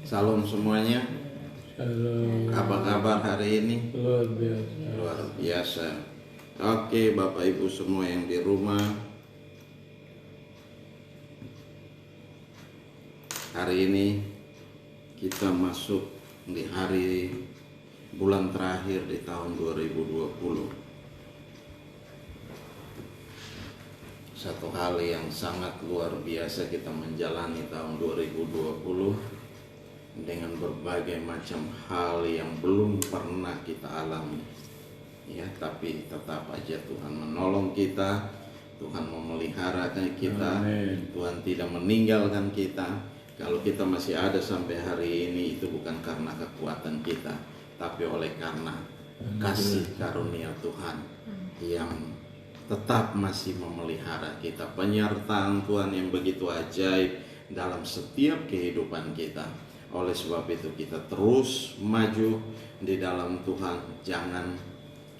Salam semuanya. Shalom. Apa kabar hari ini? Luar biasa. Luar biasa. Oke, Bapak Ibu semua yang di rumah, hari ini kita masuk di hari bulan terakhir di tahun 2020. Satu hal yang sangat luar biasa, kita menjalani tahun 2020 dengan berbagai macam hal yang belum pernah kita alami, ya, tapi tetap aja Tuhan menolong kita, Tuhan memelihara kita. Amen. Tuhan tidak meninggalkan kita. Kalau kita masih ada sampai hari ini, itu bukan karena kekuatan kita, tapi oleh karena kasih karunia Tuhan yang tetap masih memelihara kita, penyertaan Tuhan yang begitu ajaib dalam setiap kehidupan kita. Oleh sebab itu kita terus maju di dalam Tuhan. Jangan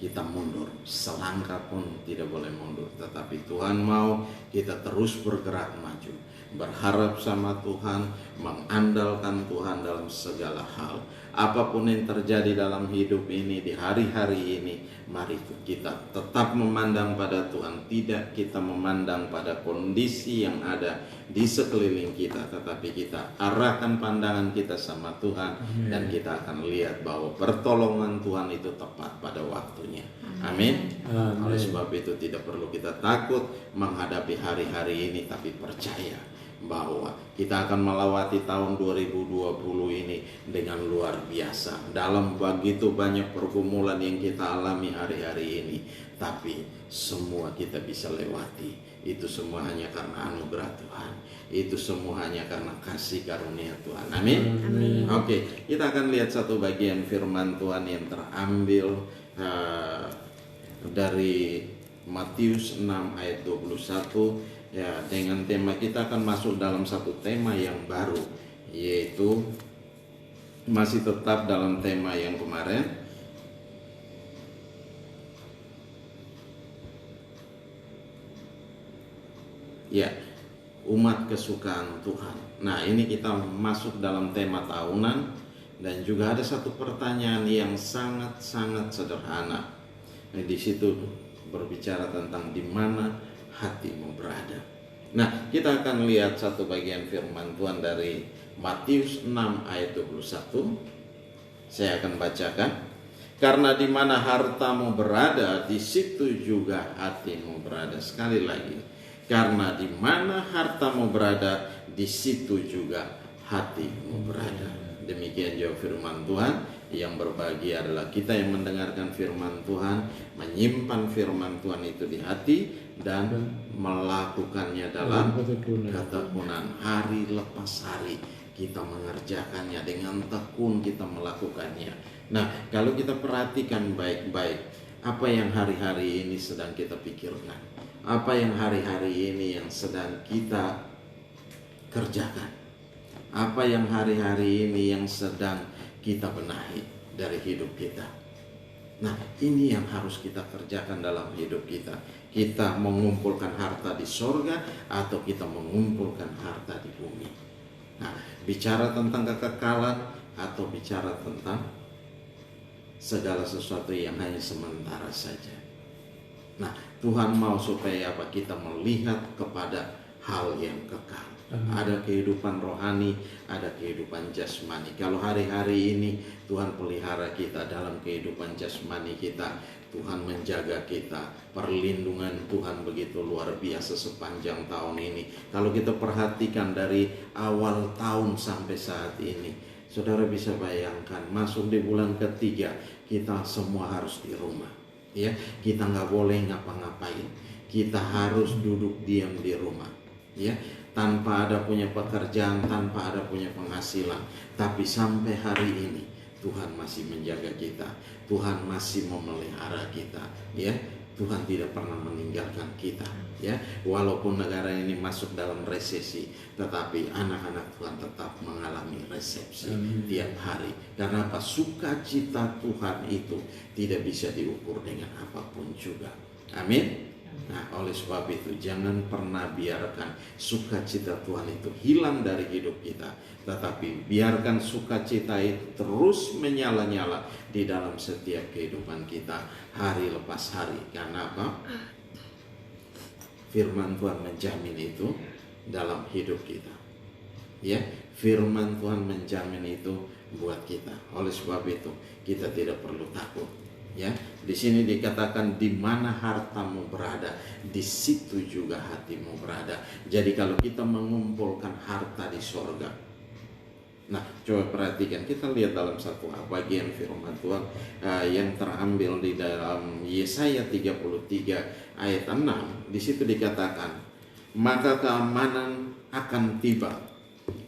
kita mundur, selangkah pun tidak boleh mundur. Tetapi Tuhan mau kita terus bergerak maju, berharap sama Tuhan, mengandalkan Tuhan dalam segala hal. Apapun yang terjadi dalam hidup ini di hari-hari ini, mari kita tetap memandang pada Tuhan. Tidak kita memandang pada kondisi yang ada di sekeliling kita, tetapi kita arahkan pandangan kita sama Tuhan. Amen. Dan kita akan lihat bahwa pertolongan Tuhan itu tepat pada waktunya. Amin. Oleh sebab itu tidak perlu kita takut menghadapi hari-hari ini, tapi percaya bahwa kita akan melewati tahun 2020 ini dengan luar biasa. Dalam begitu banyak pergumulan yang kita alami hari-hari ini, tapi semua kita bisa lewati. Itu semua hanya karena anugerah Tuhan. Itu semua hanya karena kasih karunia Tuhan. Amin. Amin. Oke, kita akan lihat satu bagian firman Tuhan yang terambil dari Matius 6 ayat 21. Ya, dengan tema kita akan masuk dalam satu tema yang baru, yaitu masih tetap dalam tema yang kemarin. Ya, umat kesukaan Tuhan. Nah, ini kita masuk dalam tema tahunan, dan juga ada satu pertanyaan yang sangat-sangat sederhana. Nah, di situ berbicara tentang di mana hatimu berada. Nah, kita akan lihat satu bagian firman Tuhan dari Matius 6 ayat 21. Saya akan bacakan. Karena di mana hartamu berada, di situ juga hatimu berada. Sekali lagi. Karena di mana hartamu berada, di situ juga hatimu berada. Demikian jawab firman Tuhan. Yang berbahagia adalah kita yang mendengarkan firman Tuhan, menyimpan firman Tuhan itu di hati, dan melakukannya dalam ketekunan. Hari lepas hari kita mengerjakannya dengan tekun, kita melakukannya. Nah, kalau kita perhatikan baik-baik, apa yang hari-hari ini sedang kita pikirkan, apa yang hari-hari ini yang sedang kita kerjakan, apa yang hari-hari ini yang sedang kita benahi dari hidup kita. Nah, ini yang harus kita kerjakan dalam hidup kita. Kita mengumpulkan harta di sorga atau kita mengumpulkan harta di bumi. Nah, bicara tentang kekekalan atau bicara tentang segala sesuatu yang hanya sementara saja. Nah, Tuhan mau supaya apa? Kita melihat kepada hal yang kekal. Ada kehidupan rohani, ada kehidupan jasmani. Kalau hari-hari ini Tuhan pelihara kita dalam kehidupan jasmani kita, Tuhan menjaga kita, perlindungan Tuhan begitu luar biasa sepanjang tahun ini. Kalau kita perhatikan dari awal tahun sampai saat ini, saudara bisa bayangkan masuk di bulan ketiga, kita semua harus di rumah. Ya, kita nggak boleh ngapa-ngapain. Kita harus duduk diam di rumah. Ya, tanpa ada punya pekerjaan, tanpa ada punya penghasilan. Tapi sampai hari ini Tuhan masih menjaga kita, Tuhan masih memelihara kita, ya. Tuhan tidak pernah meninggalkan kita, ya. Walaupun negara ini masuk dalam resesi, tetapi anak-anak Tuhan tetap mengalami resepsi tiap hari. Karena apa? Sukacita Tuhan itu tidak bisa diukur dengan apapun juga. Amin. Nah, oleh sebab itu jangan pernah biarkan sukacita Tuhan itu hilang dari hidup kita, tetapi biarkan sukacita itu terus menyala-nyala di dalam setiap kehidupan kita hari lepas hari. Karena apa? Firman Tuhan menjamin itu dalam hidup kita. Ya, firman Tuhan menjamin itu buat kita. Oleh sebab itu kita tidak perlu takut. Ya, di sini dikatakan di mana hartamu berada, di situ juga hatimu berada. Jadi kalau kita mengumpulkan harta di sorga, nah coba perhatikan, kita lihat dalam satu bagian firman Tuhan yang terambil di dalam Yesaya 33 ayat 6. Di situ dikatakan, maka keamanan akan tiba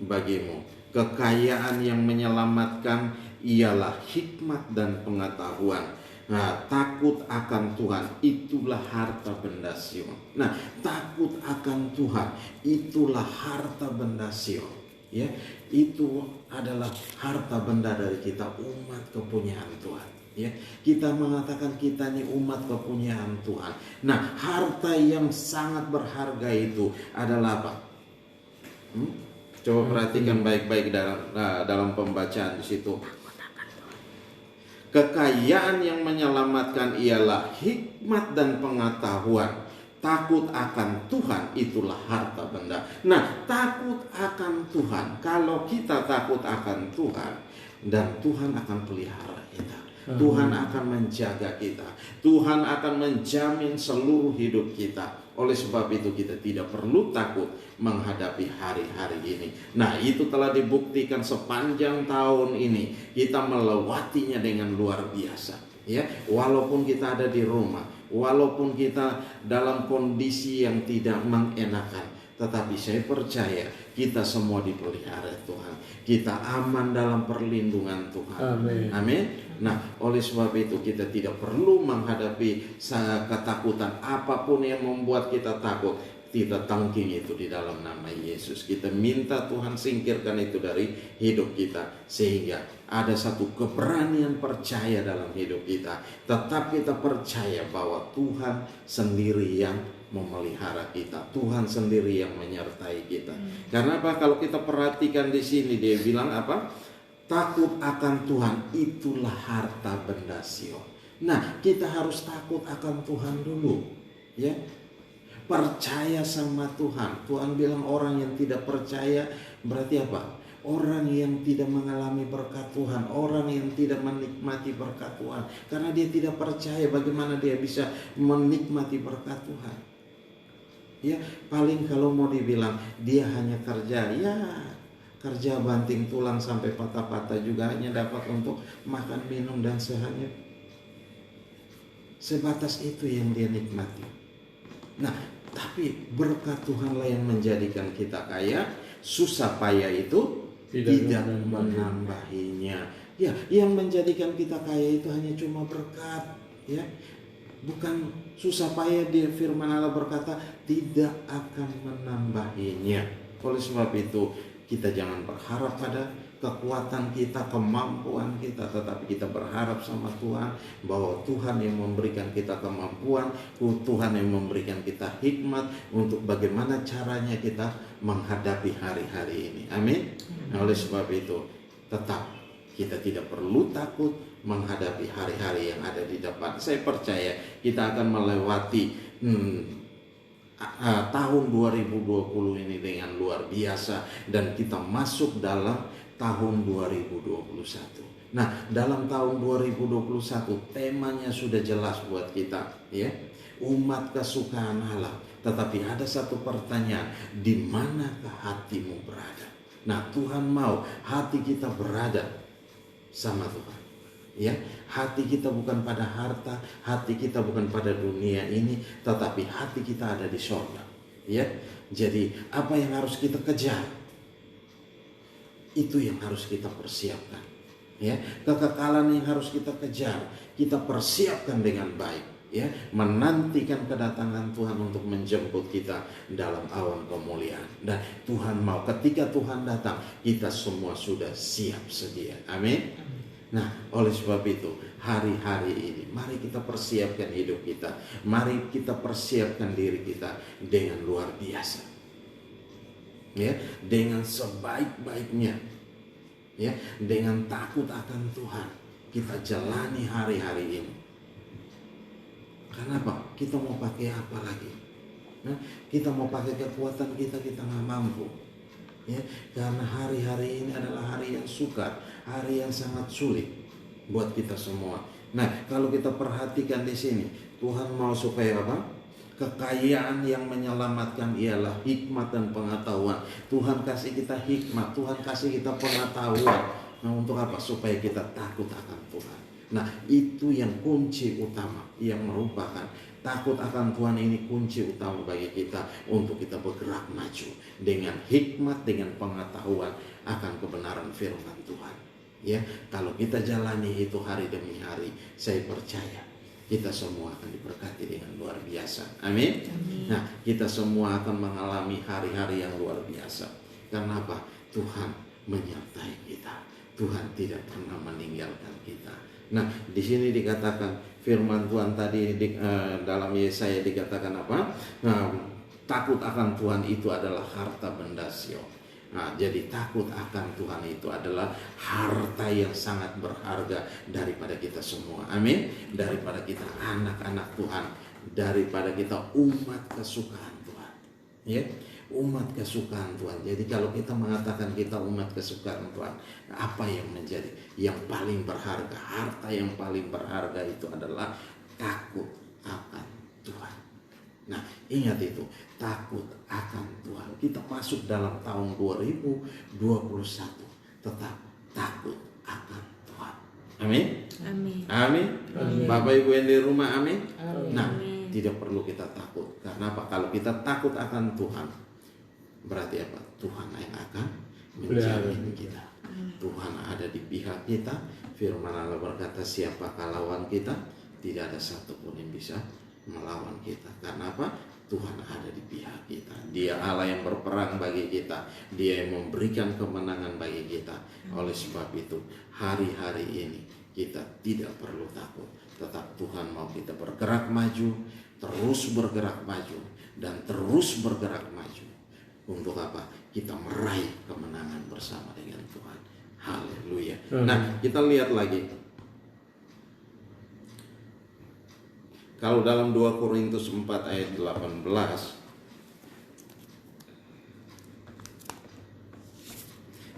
bagimu, kekayaan yang menyelamatkan ialah hikmat dan pengetahuan. Nah, takut akan Tuhan itulah harta benda Sion. Nah, takut akan Tuhan itulah harta benda Sion. Ya, itu adalah harta benda dari kita, umat kepunyaan Tuhan. Ya, kita mengatakan kita ini umat kepunyaan Tuhan. Nah, harta yang sangat berharga itu adalah apa? Coba perhatikan baik-baik dalam pembacaan di situ. Kekayaan yang menyelamatkan ialah hikmat dan pengetahuan. Takut akan Tuhan itulah harta benda. Nah, takut akan Tuhan. Kalau kita takut akan Tuhan, dan Tuhan akan pelihara kita. Tuhan akan menjaga kita. Tuhan akan menjamin seluruh hidup kita. Oleh sebab itu kita tidak perlu takut menghadapi hari-hari ini. Nah, itu telah dibuktikan sepanjang tahun ini. Kita melewatinya dengan luar biasa. Ya, walaupun kita ada di rumah, walaupun kita dalam kondisi yang tidak mengenakan, tetapi saya percaya kita semua dipelihara Tuhan. Kita aman dalam perlindungan Tuhan. Amin. Amin. Nah, oleh sebab itu kita tidak perlu menghadapi ketakutan apapun yang membuat kita takut. Kita tangking itu di dalam nama Yesus. Kita minta Tuhan singkirkan itu dari hidup kita, sehingga ada satu keberanian percaya dalam hidup kita. Tetap kita percaya bahwa Tuhan sendiri yang memelihara kita, Tuhan sendiri yang menyertai kita. Karena apa? Kalau kita perhatikan di sini dia bilang apa? Takut akan Tuhan itulah harta benda Sion. Nah, kita harus takut akan Tuhan dulu, ya. Percaya sama Tuhan. Tuhan bilang orang yang tidak percaya berarti apa? Orang yang tidak mengalami berkat Tuhan, orang yang tidak menikmati berkat Tuhan. Karena dia tidak percaya, bagaimana dia bisa menikmati berkat Tuhan? Ya, paling kalau mau dibilang dia hanya kerja, ya kerja banting tulang sampai patah-patah juga hanya dapat untuk makan, minum, dan sebatas itu yang dia nikmati. Nah, tapi berkat Tuhanlah yang menjadikan kita kaya. Susah payah itu tidak menambahinya. Ya, yang menjadikan kita kaya itu hanya cuma berkat, ya. Bukan susah payah. Di firman Allah berkata tidak akan menambahinya. Oleh sebab itu kita jangan berharap pada kekuatan kita, kemampuan kita, tetapi kita berharap sama Tuhan bahwa Tuhan yang memberikan kita kemampuan, Tuhan yang memberikan kita hikmat untuk bagaimana caranya kita menghadapi hari-hari ini. Amin. Nah, oleh sebab itu tetap kita tidak perlu takut menghadapi hari-hari yang ada di depan. Saya percaya kita akan melewati tahun 2020 ini dengan luar biasa, dan kita masuk dalam tahun 2021. Nah, dalam tahun 2021 temanya sudah jelas buat kita, ya. Umat kesukaan Allah. Tetapi ada satu pertanyaan, di manakah hatimu berada? Nah, Tuhan mau hati kita berada sama Tuhan. Ya, hati kita bukan pada harta, hati kita bukan pada dunia ini, tetapi hati kita ada di sorga. Ya, jadi apa yang harus kita kejar? Itu yang harus kita persiapkan. Ya, kekekalan yang harus kita kejar, kita persiapkan dengan baik. Ya, menantikan kedatangan Tuhan untuk menjemput kita dalam awan kemuliaan. Dan Tuhan mau ketika Tuhan datang, kita semua sudah siap sedia. Amin. Nah, oleh sebab itu, hari-hari ini mari kita persiapkan hidup kita. Mari kita persiapkan diri kita dengan luar biasa. Ya, dengan sebaik-baiknya. Ya, dengan takut akan Tuhan kita jalani hari-hari ini. Kenapa? Kita mau pakai apa lagi? Nah, kita mau pakai kekuatan kita nggak mampu. Ya, karena hari-hari ini adalah hari yang sukar, hari yang sangat sulit buat kita semua. Nah, kalau kita perhatikan di sini, Tuhan mau supaya apa? Kekayaan yang menyelamatkan ialah hikmat dan pengetahuan. Tuhan kasih kita hikmat, Tuhan kasih kita pengetahuan. Nah, untuk apa? Supaya kita takut akan Tuhan. Nah, itu yang kunci utama, yang merupakan takut akan Tuhan ini kunci utama bagi kita untuk kita bergerak maju dengan hikmat, dengan pengetahuan akan kebenaran firman Tuhan. Ya, kalau kita jalani itu hari demi hari, saya percaya kita semua akan diberkati dengan luar biasa. Amin. Nah, kita semua akan mengalami hari-hari yang luar biasa. Karena apa? Tuhan menyertai kita. Tuhan tidak pernah meninggalkan kita. Nah, di sini dikatakan firman Tuhan tadi dalam Yesaya dikatakan apa? Nah, takut akan Tuhan itu adalah harta benda Sion. Nah, jadi takut akan Tuhan itu adalah harta yang sangat berharga daripada kita semua. Amin. Daripada kita anak-anak Tuhan, daripada kita umat kesukaan Tuhan. Ya, umat kesukaan Tuhan. Jadi kalau kita mengatakan kita umat kesukaan Tuhan, apa yang menjadi yang paling berharga? Harta yang paling berharga itu adalah takut akan Tuhan. Nah, ingat itu, takut akan Tuhan. Kita masuk dalam tahun 2021, tetap takut akan Tuhan. Amin. Amin. Amin. Amin. Bapak Ibu yang di rumah, amin. Amin. Nah, tidak perlu kita takut. Karena apa? Kalau kita takut akan Tuhan, berarti apa? Tuhan yang akan menjamin kita. Tuhan ada di pihak kita. Firman Allah berkata, siapakah lawan kita? Tidak ada satupun yang bisa melawan kita. Karena apa? Tuhan ada di pihak kita. Dia Allah yang berperang bagi kita. Dia yang memberikan kemenangan bagi kita. Oleh sebab itu, hari-hari ini kita tidak perlu takut. Tetap Tuhan mau kita bergerak maju, terus bergerak maju, dan terus bergerak maju. Untuk apa? Kita meraih kemenangan bersama dengan Tuhan. Haleluya. Nah, kita lihat lagi. Kalau dalam 2 Korintus 4 ayat 18,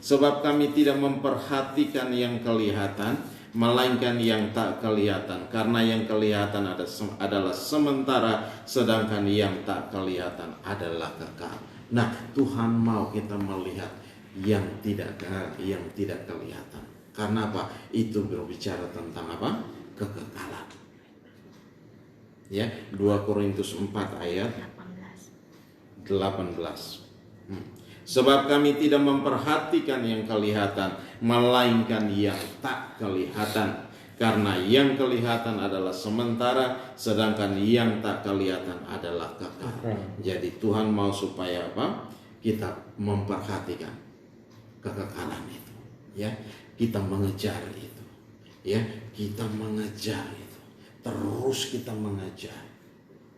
sebab kami tidak memperhatikan yang kelihatan, melainkan yang tak kelihatan. Karena yang kelihatan adalah sementara, sedangkan yang tak kelihatan adalah kekal. Nah, Tuhan mau kita melihat yang tidak kelihatan. Karena apa? Itu berbicara tentang apa? Kekekalan. Ya, 2 Korintus 4 ayat 18. Sebab kami tidak memperhatikan yang kelihatan, melainkan yang tak kelihatan. Karena yang kelihatan adalah sementara, sedangkan yang tak kelihatan adalah kekal. Jadi Tuhan mau supaya apa? Kita memperhatikan kekekalan itu. Ya, kita mengejar itu. Ya, kita mengejar itu. Terus kita mengejar.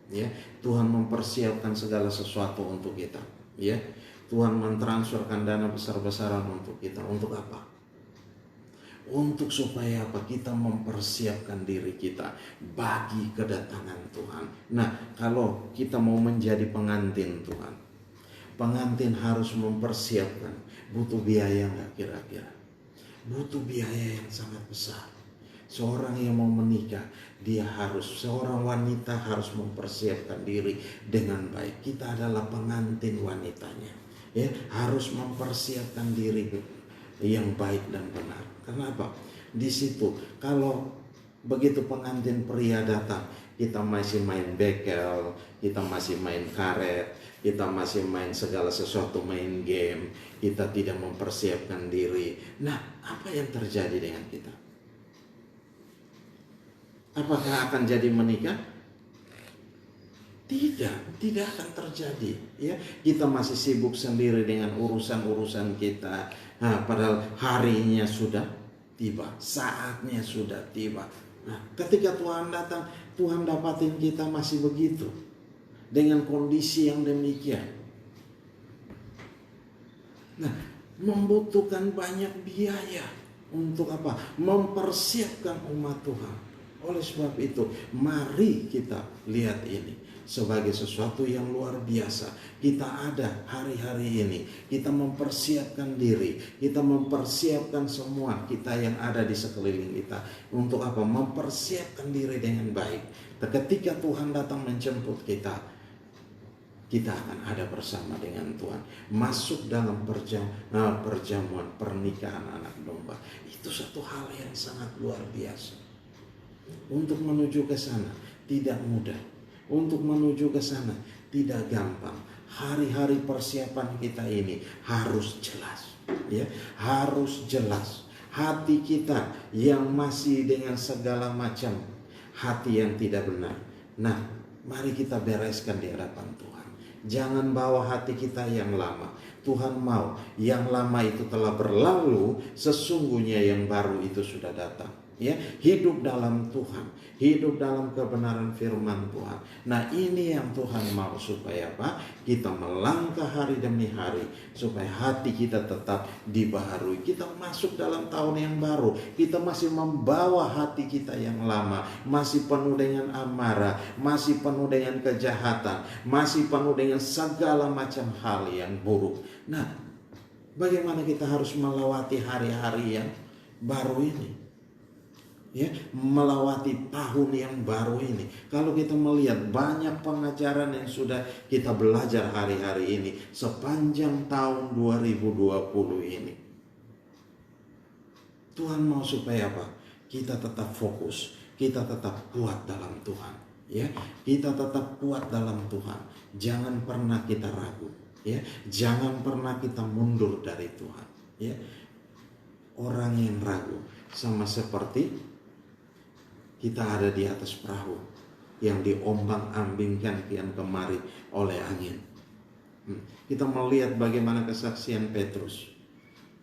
Ya, Tuhan mempersiapkan segala sesuatu untuk kita. Ya, Tuhan mentransferkan dana besar-besaran untuk kita. Untuk apa? Untuk supaya apa? Kita mempersiapkan diri kita bagi kedatangan Tuhan. Nah, kalau kita mau menjadi pengantin Tuhan, pengantin harus mempersiapkan. Butuh biaya nggak kira-kira? Butuh biaya yang sangat besar. Seorang yang mau menikah, seorang wanita harus mempersiapkan diri dengan baik. Kita adalah pengantin wanitanya, ya, harus mempersiapkan diri yang baik dan benar. Kenapa? Di situ kalau begitu pengantin pria datang, kita masih main bekel, kita masih main karet, kita masih main segala sesuatu, main game, kita tidak mempersiapkan diri. Nah, apa yang terjadi dengan kita? Apakah akan jadi menikah? Tidak akan terjadi. Ya, kita masih sibuk sendiri dengan urusan-urusan kita. Nah, padahal harinya sudah tiba, saatnya sudah tiba. Nah, ketika Tuhan datang, Tuhan dapatin kita masih begitu, dengan kondisi yang demikian. Nah, membutuhkan banyak biaya untuk apa? Mempersiapkan umat Tuhan. Oleh sebab itu, mari kita lihat ini sebagai sesuatu yang luar biasa. Kita ada hari-hari ini, kita mempersiapkan diri, kita mempersiapkan semua kita yang ada di sekeliling kita. Untuk apa? Mempersiapkan diri dengan baik. Ketika Tuhan datang menjemput kita, kita akan ada bersama dengan Tuhan. Masuk dalam perjamuan pernikahan anak domba. Itu satu hal yang sangat luar biasa. Untuk menuju ke sana tidak mudah. Untuk menuju ke sana tidak gampang. Hari-hari persiapan kita ini harus jelas, ya, harus jelas. Hati kita yang masih dengan segala macam hati yang tidak benar. Nah, mari kita bereskan di hadapan Tuhan. Jangan bawa hati kita yang lama. Tuhan mau yang lama itu telah berlalu, sesungguhnya yang baru itu sudah datang. Ya, hidup dalam Tuhan, hidup dalam kebenaran firman Tuhan. Nah, ini yang Tuhan mau supaya apa? Kita melangkah hari demi hari supaya hati kita tetap dibaharui. Kita masuk dalam tahun yang baru, kita masih membawa hati kita yang lama, masih penuh dengan amarah, masih penuh dengan kejahatan, masih penuh dengan segala macam hal yang buruk. Nah, bagaimana kita harus melewati hari-hari yang baru ini? Ya, melewati tahun yang baru ini. Kalau kita melihat banyak pengajaran yang sudah kita belajar hari-hari ini sepanjang tahun 2020 ini. Tuhan mau supaya apa? Kita tetap fokus, kita tetap kuat dalam Tuhan. Ya, kita tetap kuat dalam Tuhan. Jangan pernah kita ragu. Ya, jangan pernah kita mundur dari Tuhan. Ya, orang yang ragu sama seperti kita ada di atas perahu yang diombang-ambingkan kian kemari oleh angin. Kita melihat bagaimana kesaksian Petrus.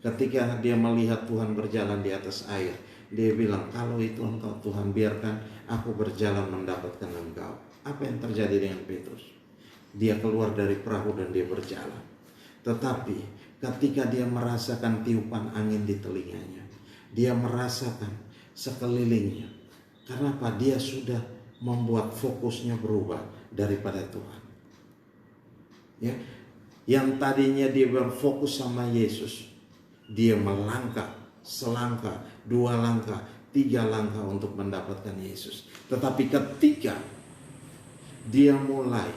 Ketika dia melihat Tuhan berjalan di atas air, dia bilang, kalau itu engkau Tuhan, biarkan aku berjalan mendapatkan engkau. Apa yang terjadi dengan Petrus? Dia keluar dari perahu dan dia berjalan. Tetapi ketika dia merasakan tiupan angin di telinganya, dia merasakan sekelilingnya. Karena apa? Dia sudah membuat fokusnya berubah daripada Tuhan. Ya, yang tadinya dia berfokus sama Yesus, dia melangkah selangkah, 2 langkah, 3 langkah untuk mendapatkan Yesus. Tetapi ketika dia mulai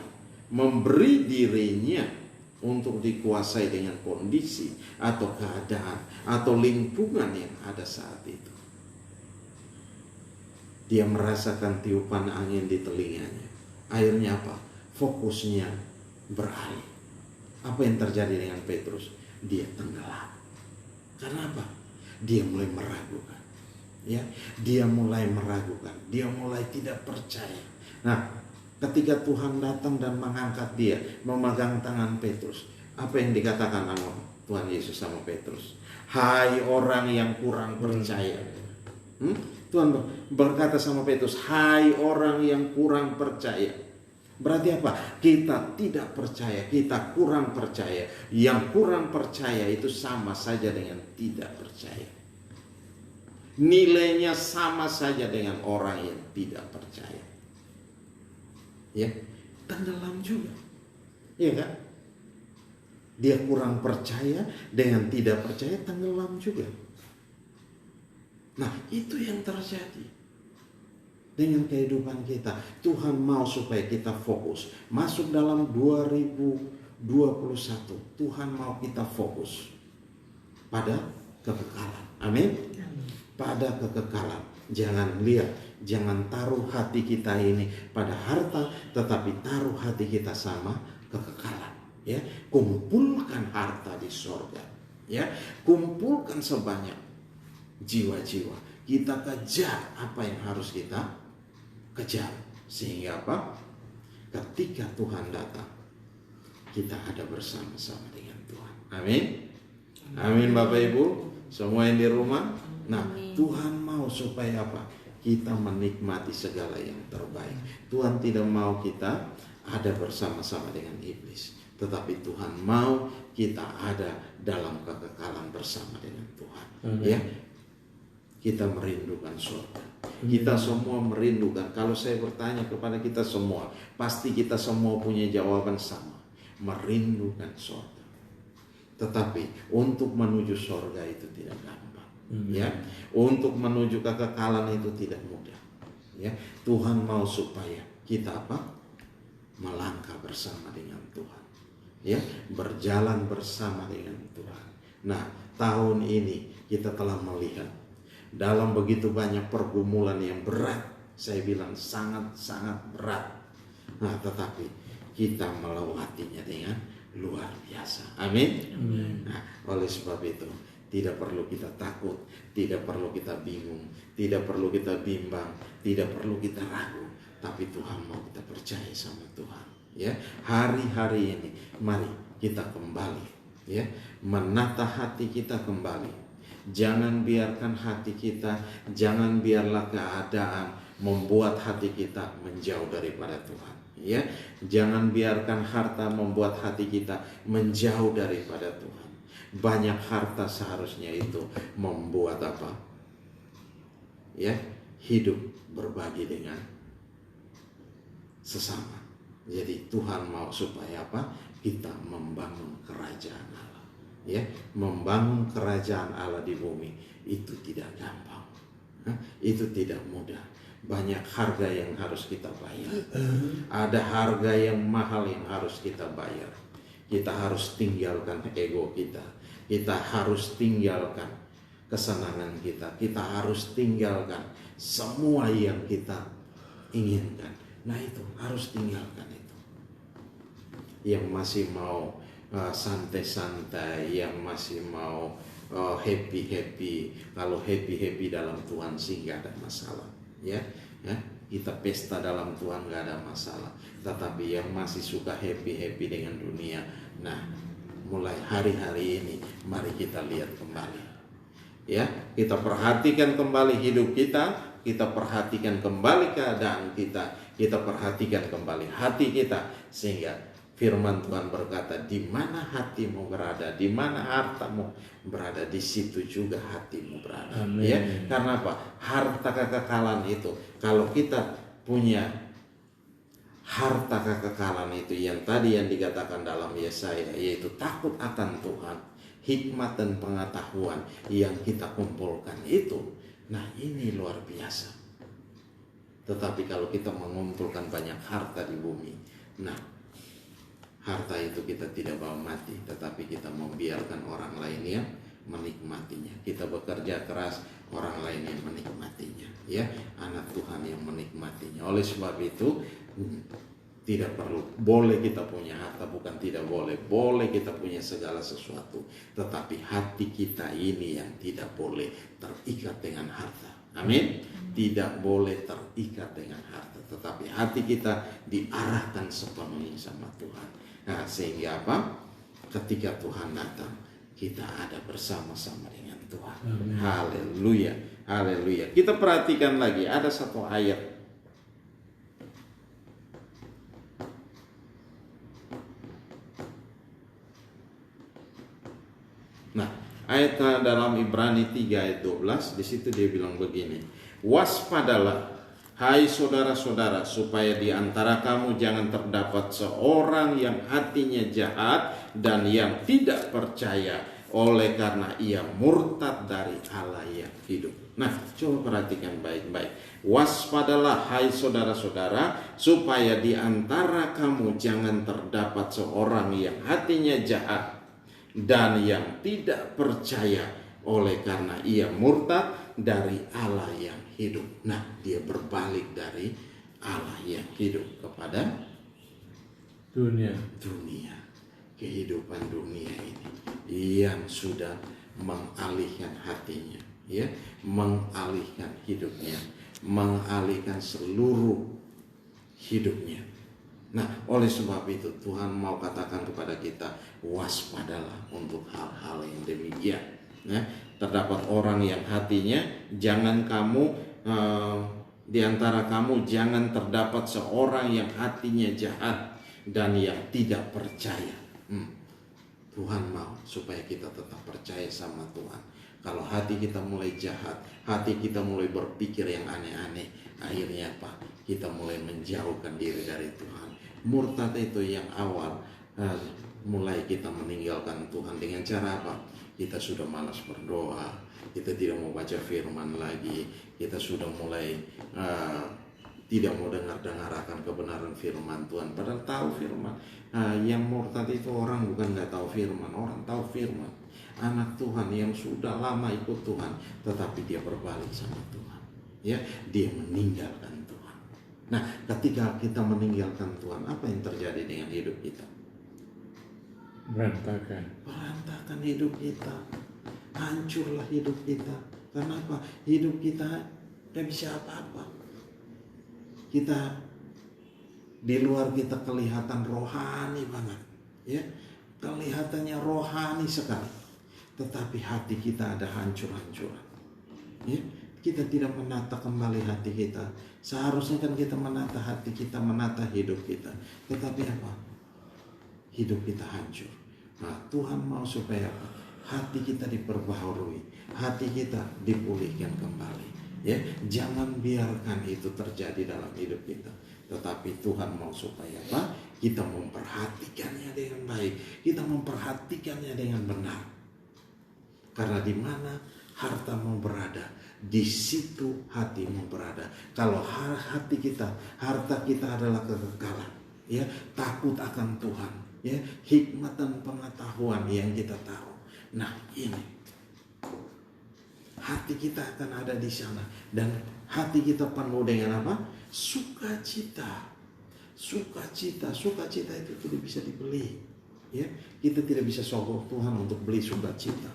memberi dirinya untuk dikuasai dengan kondisi atau keadaan atau lingkungan yang ada saat itu, dia merasakan tiupan angin di telinganya. Akhirnya apa? Fokusnya beralih. Apa yang terjadi dengan Petrus? Dia tenggelam. Karena apa? Dia mulai meragukan. Ya, dia mulai meragukan. Dia mulai tidak percaya. Nah, ketika Tuhan datang dan mengangkat dia, memegang tangan Petrus, apa yang dikatakan sama Tuhan Yesus sama Petrus? Hai orang yang kurang percaya. Tuhan berkata sama Petrus, hai orang yang kurang percaya. Berarti apa? Kita tidak percaya, kita kurang percaya. Yang kurang percaya itu sama saja dengan tidak percaya. Nilainya sama saja dengan orang yang tidak percaya. Ya, tenggelam juga. Iya kan? Dia kurang percaya dengan tidak percaya, tenggelam juga. Nah, itu yang terjadi dengan kehidupan kita. Tuhan mau supaya kita fokus. Masuk dalam 2021, Tuhan mau kita fokus pada kekekalan. Amin. Pada kekekalan. Jangan lihat, jangan taruh hati kita ini pada harta, tetapi taruh hati kita sama kekekalan. Ya, kumpulkan harta di sorga. Ya, kumpulkan sebanyak jiwa-jiwa. Kita kejar apa yang harus kita kejar. Sehingga apa? Ketika Tuhan datang, kita ada bersama-sama dengan Tuhan. Amin. Amin Bapak Ibu, semua yang di rumah. Nah, Amin. Tuhan mau supaya apa? Kita menikmati segala yang terbaik. Tuhan tidak mau kita ada bersama-sama dengan iblis, tetapi Tuhan mau kita ada dalam kekekalan bersama dengan Tuhan. Amin. Ya, kita merindukan surga. Kita semua merindukan. Kalau saya bertanya kepada kita semua, pasti kita semua punya jawaban sama, merindukan surga. Tetapi untuk menuju surga itu tidak gampang. Ya, untuk menuju kekekalan itu tidak mudah. Ya, Tuhan mau supaya kita apa? Melangkah bersama dengan Tuhan. Ya, berjalan bersama dengan Tuhan. Nah, tahun ini kita telah melihat dalam begitu banyak pergumulan yang berat, saya bilang sangat-sangat berat. Nah, tetapi kita melewatinya dengan luar biasa. Amin. Nah, oleh sebab itu tidak perlu kita takut, tidak perlu kita bingung, tidak perlu kita bimbang, tidak perlu kita ragu, tapi Tuhan mau kita percaya sama Tuhan. Ya, hari-hari ini mari kita kembali, ya, menata hati kita kembali. Jangan biarkan hati kita, jangan biarlah keadaan membuat hati kita menjauh daripada Tuhan. Ya, jangan biarkan harta membuat hati kita menjauh daripada Tuhan. Banyak harta seharusnya itu membuat apa? Ya, hidup berbagi dengan sesama. Jadi Tuhan mau supaya apa? Kita membangun kerajaan Allah. Ya, membangun kerajaan Allah di bumi itu tidak gampang. Itu tidak mudah. Banyak harga yang harus kita bayar. Ada harga yang mahal yang harus kita bayar. Kita harus tinggalkan ego kita. Kita harus tinggalkan kesenangan kita. Kita harus tinggalkan semua yang kita inginkan. Nah, itu harus tinggalkan itu. Yang masih mau santai-santai, yang masih mau happy-happy. Kalau happy-happy dalam Tuhan sih gak ada masalah. Ya, kita pesta dalam Tuhan gak ada masalah. Tetapi yang masih suka happy-happy dengan dunia, nah, mulai hari-hari ini mari kita lihat kembali. Ya, kita perhatikan kembali hidup kita, kita perhatikan kembali keadaan kita perhatikan kembali hati kita, sehingga firman Tuhan berkata, di mana hatimu berada, di mana hartamu berada, di situ juga hatimu berada. Amin. Ya, karena apa? Harta kekekalan itu, kalau kita punya harta kekekalan itu yang tadi yang dikatakan dalam Yesaya, yaitu takut akan Tuhan, hikmat dan pengetahuan yang kita kumpulkan itu, nah ini luar biasa. Tetapi kalau kita mengumpulkan banyak harta di bumi, nah harta itu kita tidak bawa mati, tetapi kita membiarkan orang lain yang menikmatinya. Kita bekerja keras, orang lain yang menikmatinya. Ya, anak Tuhan yang menikmatinya. Oleh sebab itu tidak perlu, boleh kita punya harta, bukan tidak boleh. Boleh kita punya segala sesuatu, tetapi hati kita ini yang tidak boleh terikat dengan harta. Amin. Tidak boleh terikat dengan harta, tetapi hati kita diarahkan sepenuhnya sama Tuhan. Nah, sehingga apa? Ketika Tuhan datang, kita ada bersama-sama dengan Tuhan. Haleluya, haleluya. Kita perhatikan lagi, ada satu ayat. Nah, ayat dalam Ibrani 3 ayat 12, di situ dia bilang begini, waspadalah, hai saudara-saudara, supaya di antara kamu jangan terdapat seorang yang hatinya jahat dan yang tidak percaya, oleh karena ia murtad dari Allah yang hidup. Nah, coba perhatikan baik-baik. Waspadalah, hai saudara-saudara, supaya di antara kamu jangan terdapat seorang yang hatinya jahat dan yang tidak percaya, oleh karena ia murtad dari Allah yang hidup. Nah, dia berbalik dari Allah yang hidup kepada dunia. Kehidupan dunia ini yang sudah mengalihkan hatinya, ya, mengalihkan hidupnya, mengalihkan seluruh hidupnya. Nah, oleh sebab itu Tuhan mau katakan kepada kita, waspadalah untuk hal-hal yang demikian. Ya, Terdapat orang yang hatinya, jangan kamu di antara kamu jangan terdapat seorang yang hatinya jahat dan yang tidak percaya. Tuhan mau supaya kita tetap percaya sama Tuhan. Kalau hati kita mulai jahat, hati kita mulai berpikir yang aneh-aneh, akhirnya apa? Kita mulai menjauhkan diri dari Tuhan. Murtad itu yang awal, mulai kita meninggalkan Tuhan dengan cara apa? Kita sudah malas berdoa, kita tidak mau baca firman lagi, kita sudah mulai tidak mau dengar akan kebenaran firman Tuhan. Padahal tahu firman. Yang murtad itu orang bukan nggak tahu firman, orang tahu firman. Anak Tuhan yang sudah lama ikut Tuhan, tetapi dia berbalik sama Tuhan. Ya, dia meninggalkan Tuhan. Nah, ketika kita meninggalkan Tuhan, apa yang terjadi dengan hidup kita? Berantakan hidup kita. Hancurlah hidup kita. Kenapa? Hidup kita tidak bisa apa-apa. Kita di luar kita kelihatan rohani banget, ya, kelihatannya rohani sekali, tetapi hati kita ada hancur-hancuran. Ya, kita tidak menata kembali hati kita. Seharusnya kan kita menata hati kita, menata hidup kita, tetapi apa? Hidup kita hancur. Nah, Tuhan mau supaya apa? Hati kita diperbaharui, hati kita dipulihkan kembali. Ya, jangan biarkan itu terjadi dalam hidup kita. Tetapi Tuhan mau supaya apa? Kita memperhatikannya dengan baik, kita memperhatikannya dengan benar. Karena di mana hartamu berada, di situ hatimu berada. Kalau hati kita, harta kita adalah kekekalan, ya, takut akan Tuhan, ya, hikmat dan pengetahuan yang kita tahu. Nah, ini hati kita akan ada di sana, dan hati kita penuh dengan apa? Sukacita. Sukacita itu tidak bisa dibeli. Ya, kita tidak bisa sogok Tuhan untuk beli sukacita.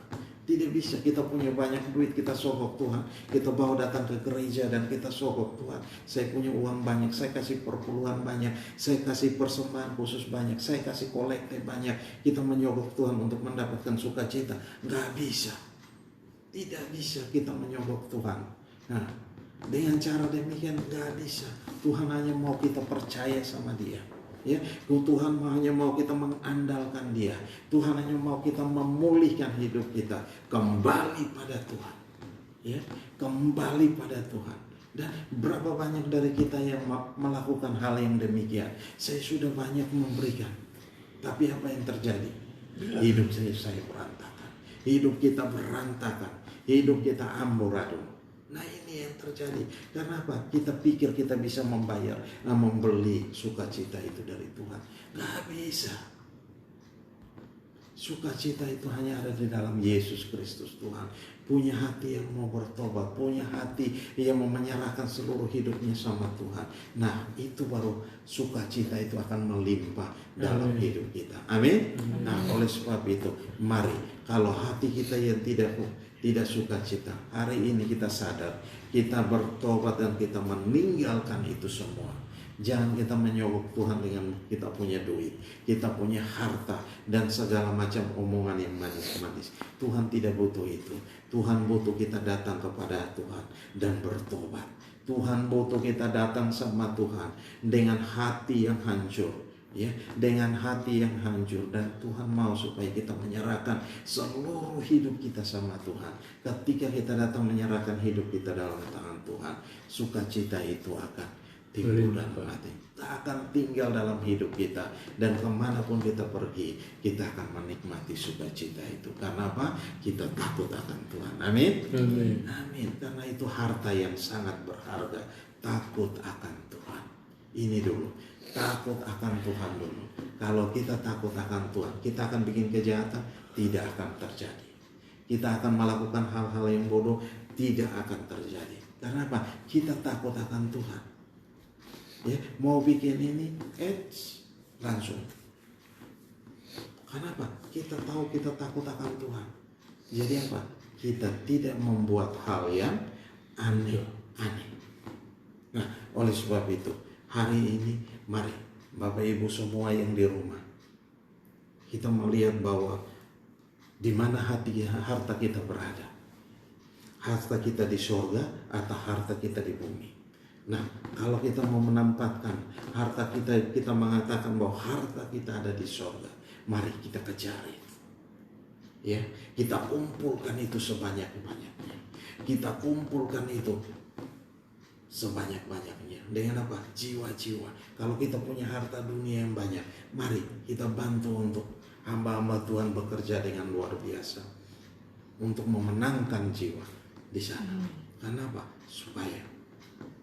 Tidak bisa. Kita punya banyak duit, kita sogok Tuhan. Kita bawa datang ke gereja dan kita sogok Tuhan. Saya punya uang banyak, saya kasih perpuluhan banyak, saya kasih persembahan khusus banyak, saya kasih kolekte banyak. Kita menyogok Tuhan untuk mendapatkan sukacita. Nggak bisa. Tidak bisa kita menyogok Tuhan. Nah, dengan cara demikian gak bisa. Tuhan hanya mau kita percaya sama Dia. Ya, Tuhan hanya mau kita mengandalkan Dia. Tuhan hanya mau kita memulihkan hidup kita kembali pada Tuhan. Ya, kembali pada Tuhan. Dan berapa banyak dari kita yang melakukan hal yang demikian? Saya sudah banyak memberikan, tapi apa yang terjadi? Hidup saya berantakan. Hidup kita berantakan. Hidup kita amburadul. Nah, ini yang terjadi. Karena apa? Kita pikir kita bisa membayar, membeli sukacita itu dari Tuhan. Gak bisa. Sukacita itu hanya ada di dalam Yesus Kristus Tuhan. Punya hati yang mau bertobat, punya hati yang mau menyerahkan seluruh hidupnya sama Tuhan. Nah, itu baru sukacita itu akan melimpah dalam hidup kita. Amin. Nah, oleh sebab itu, mari, kalau hati kita yang tidak sukacita, hari ini kita sadar, kita bertobat dan kita meninggalkan itu semua. Jangan kita menyogok Tuhan dengan kita punya duit, kita punya harta, dan segala macam omongan yang manis-manis. Tuhan tidak butuh itu. Tuhan butuh kita datang kepada Tuhan dan bertobat. Tuhan butuh kita datang sama Tuhan dengan hati yang hancur. Ya, dengan hati yang hancur, dan Tuhan mau supaya kita menyerahkan seluruh hidup kita sama Tuhan. Ketika kita datang menyerahkan hidup kita dalam tangan Tuhan, sukacita itu akan timbul dalam hati. Tak akan tinggal dalam hidup kita, dan kemanapun kita pergi, kita akan menikmati sukacita itu. Karena apa? Kita takut akan Tuhan. Amin. Amin. Karena itu harta yang sangat berharga. Takut akan Tuhan. Ini dulu. Takut akan Tuhan dulu. Kalau kita takut akan Tuhan, kita akan bikin kejahatan, tidak akan terjadi. Kita akan melakukan hal-hal yang bodoh, tidak akan terjadi. Karena apa? Kita takut akan Tuhan. Ya, mau bikin ini, langsung. Kenapa? Kita tahu kita takut akan Tuhan. Jadi apa? Kita tidak membuat hal yang aneh-aneh. Nah, oleh sebab itu, hari ini mari Bapak Ibu semua yang di rumah, kita melihat bahwa di mana harta kita berada. harta kita di sorga atau harta kita di bumi. Nah, kalau kita mau menempatkan harta kita mengatakan bahwa harta kita ada di sorga, mari kita kejar itu. Ya, kita kumpulkan itu sebanyak-banyaknya. Kita kumpulkan itu sebanyak-banyaknya. Dengan apa? Jiwa-jiwa. Kalau kita punya harta dunia yang banyak, mari kita bantu untuk hamba-hamba Tuhan bekerja dengan luar biasa untuk memenangkan jiwa di sana. Karena apa? Supaya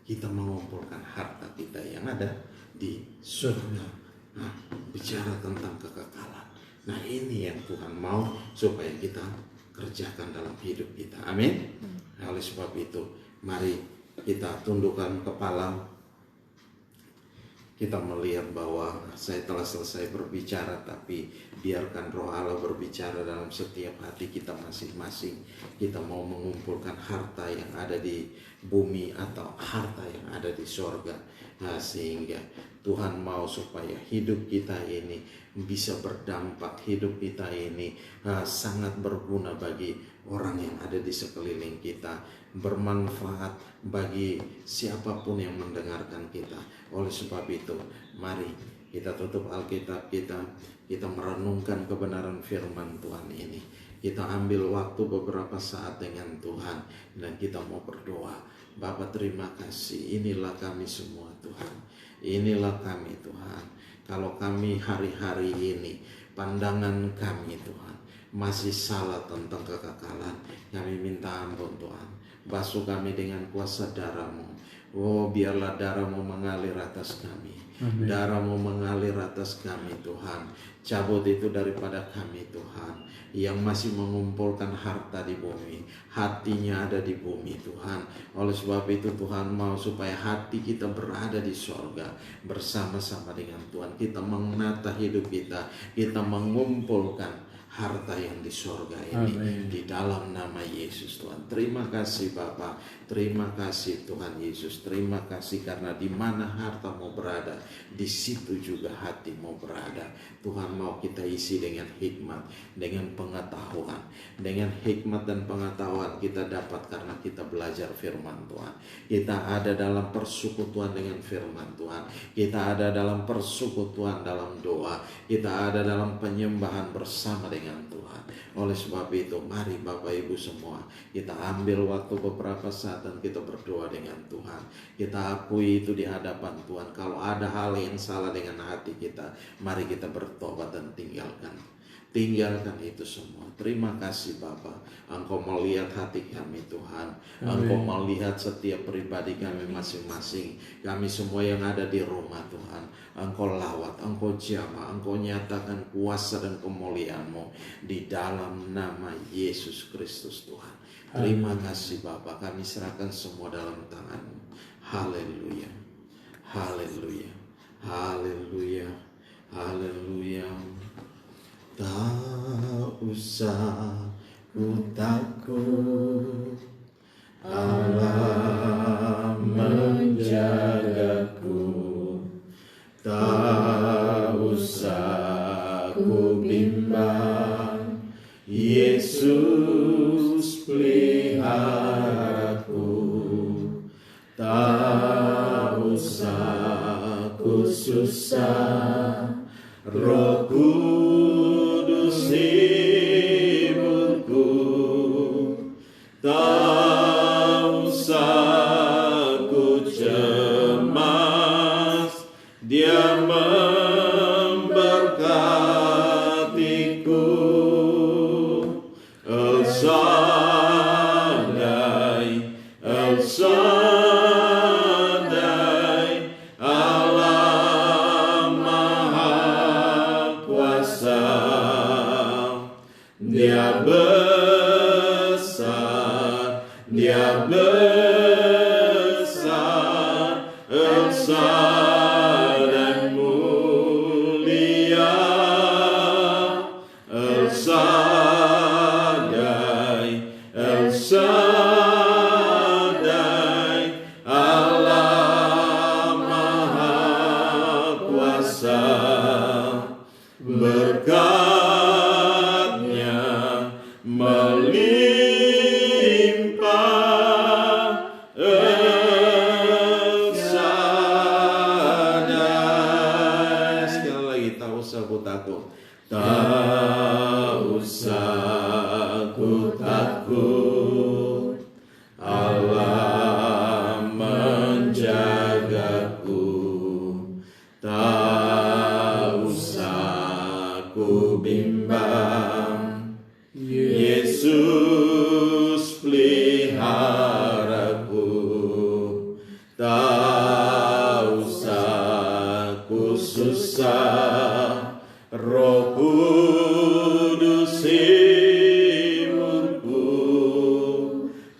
kita mengumpulkan harta kita yang ada di surga. Nah, bicara tentang kekekalan. Nah, ini yang Tuhan mau supaya kita kerjakan dalam hidup kita. Amin. Oleh sebab itu, mari kita tundukkan kepala. Kita melihat bahwa saya telah selesai berbicara, tapi biarkan Roh Allah berbicara dalam setiap hati kita masing-masing. Kita mau mengumpulkan harta yang ada di bumi atau harta yang ada di sorga. Nah, sehingga Tuhan mau supaya hidup kita ini bisa berdampak, hidup kita ini sangat berguna bagi orang yang ada di sekeliling kita, bermanfaat bagi siapapun yang mendengarkan kita. Oleh sebab itu, mari kita tutup Alkitab kita merenungkan kebenaran firman Tuhan ini. Kita ambil waktu beberapa saat dengan Tuhan dan kita mau berdoa. Bapa, terima kasih, inilah kami semua Tuhan. Inilah kami Tuhan. Kalau kami hari-hari ini, pandangan kami Tuhan masih salah tentang kekekalan, kami minta ampun Tuhan. Basuh kami dengan kuasa darah-Mu. Oh, biarlah darah-Mu mengalir atas kami. Darah-Mu mengalir atas kami Tuhan. Cabut itu daripada kami Tuhan, yang masih mengumpulkan harta di bumi. Hatinya ada di bumi Tuhan. Oleh sebab itu Tuhan mau supaya hati kita berada di sorga bersama-sama dengan Tuhan. Kita menata hidup kita mengumpulkan harta yang di sorga ini. Amen. Di dalam nama Yesus Tuhan. Terima kasih Bapa. Terima kasih Tuhan Yesus. Terima kasih karena di mana harta-Mu berada, di situ juga hati-Mu berada. Tuhan mau kita isi dengan hikmat, dengan pengetahuan. Dengan hikmat dan pengetahuan kita dapat karena kita belajar firman Tuhan. Kita ada dalam persekutuan dengan firman Tuhan. Kita ada dalam persekutuan dalam doa. Kita ada dalam penyembahan bersama dengan Tuhan. Oleh sebab itu, mari Bapak Ibu semua, kita ambil waktu beberapa saat dan kita berdoa dengan Tuhan. Kita akui itu di hadapan Tuhan. Kalau ada hal yang salah dengan hati kita, mari kita bertobat dan tinggalkan itu semua. Terima kasih Bapa. Engkau melihat hati kami Tuhan. Engkau melihat setiap pribadi kami masing-masing. Kami semua yang ada di rumah Tuhan. Engkau lawat, Engkau jamah, Engkau nyatakan kuasa dan kemuliaan-Mu di dalam nama Yesus Kristus Tuhan. Terima kasih Bapa. Kami serahkan semua dalam tangan-Mu. Haleluya. Haleluya. Haleluya. Haleluya. Tak usah ku takut, Allah menjagaku. Tak usah ku bimbang, Yesus peliharaku. Tak usah ku susah, Roh Kudus hiburku. Tak usah ku cemas, Dia memberkatiku. El Shaddai, El Shaddai, Allah Maha Kuasa. Dia besar, Dia besar, El Shaddai mulia, El Shaddai, El Shaddai, Allah Maha Kuasa. Berkatnya melimpah